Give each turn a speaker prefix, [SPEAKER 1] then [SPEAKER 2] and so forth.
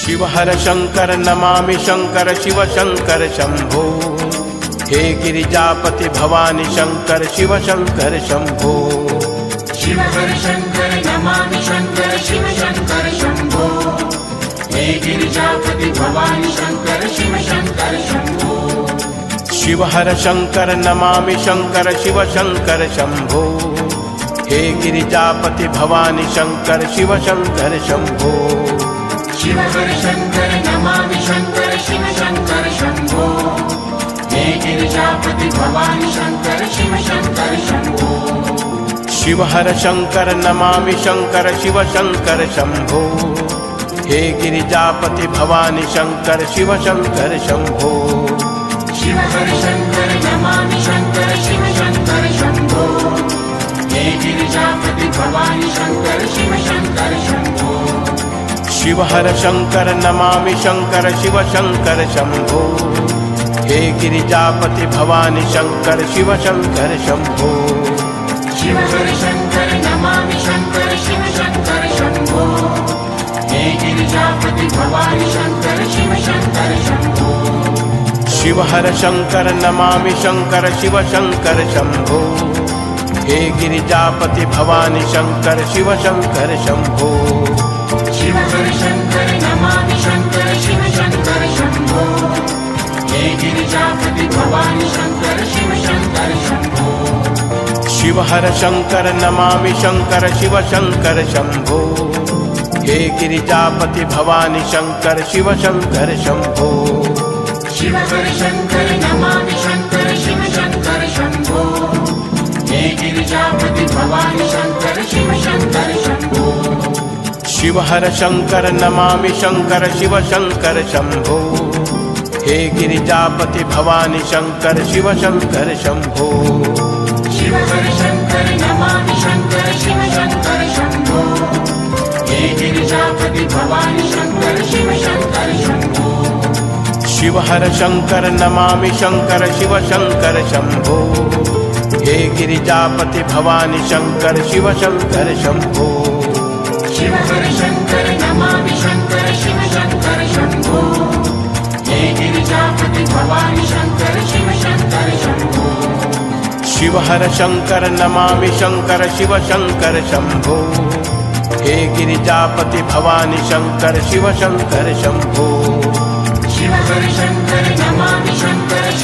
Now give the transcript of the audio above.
[SPEAKER 1] शिव हर शंकर नमामि शंकर शिव शंकर शंभो। हे गिरिजापति भवानी शंकर शिव शंकर शंभो।
[SPEAKER 2] शिव हर शंकर नमामि शंकर शिव शंकर शंभो। हे गिरिजापति भवानी शंकर शिव शंकर शंभो।
[SPEAKER 1] शिव हर शंकर नमामि शंकर शिव शंकर शंभो। हे गिरिजापति भवानी शंकर शिव शंकर शंभो।
[SPEAKER 2] शिव हर शंकर नमामि शंकर शिव शंकर शंभो। हे गिरिजापति भवानी शंकर शिव शंकर शंभो।
[SPEAKER 1] शिव हर शंकर नमामि शंकर शिव शंकर शंभो। हे गिरिजापति भवानी शंकर शिव शंकर शंभो।
[SPEAKER 2] शिव हर शंकर नमामि शंकर शिव शंकर शंभो। हे गिरिजापति भवानी शंकर शिव शंकर शंभो।
[SPEAKER 1] शिव हर शंकर नमामि शंकर शिव शंकर शंभो। हे गिरिजापति भवानी शंकर शिव शंकर शंभो।
[SPEAKER 2] शिव हर शंकर नमामि शंकर शिव शंकर शंभो। हे गिरिजापति भवानी शंकर शिव शंकर शंभो।
[SPEAKER 1] शिव हर शंकर नमामि शंकर शिव शंकर शंभो। हे गिरिजापति भवानी शंकर शिव शंकर शंभो।
[SPEAKER 2] शिव हर शंकर नमामि शंकर शिव शंकर शंभो। हे गिरिजापति भवानी शंकर शिव शंकर शंभो।
[SPEAKER 1] शिव हर शंकर नमामि शंकर शिव शंकर शंभो। हे गिरिजापति भवानी शंकर शिव शंकर शंभो।
[SPEAKER 2] शिव हर शंकर नमामि शंकर शिव शंकर शंभो। हे गिरिजापति भवानी शंकर शिव शंकर शंभो।
[SPEAKER 1] शिव हर शंकर नमामि शंकर शिव शंकर शंभो। हे गिरिजापति भवानी शंकर शिव शंकर शंभो।
[SPEAKER 2] शिव हर शंकर नमामि शंकर शिव शंकर शंभो। हे गिरिजापति भवानी शंकर शिव शंकर शंभो।
[SPEAKER 1] शिव हर शंकर नमामि शंकर शिव शंकर शंभो। हे गिरिजापति भवानी शंकर शिव शंकर शंभो।
[SPEAKER 2] शिव हर शंकर नमामि शंकर शिव शंकर शंभो। हे गिरिजापति भवानी शंकर शिव शंकर शंभो।
[SPEAKER 1] शिव हर शंकर नमामि शंकर शिव शंकर शंभो। हे गिरिजापति भवानी शंकर शिव शंकर शंभो।
[SPEAKER 2] शिव हर शंकर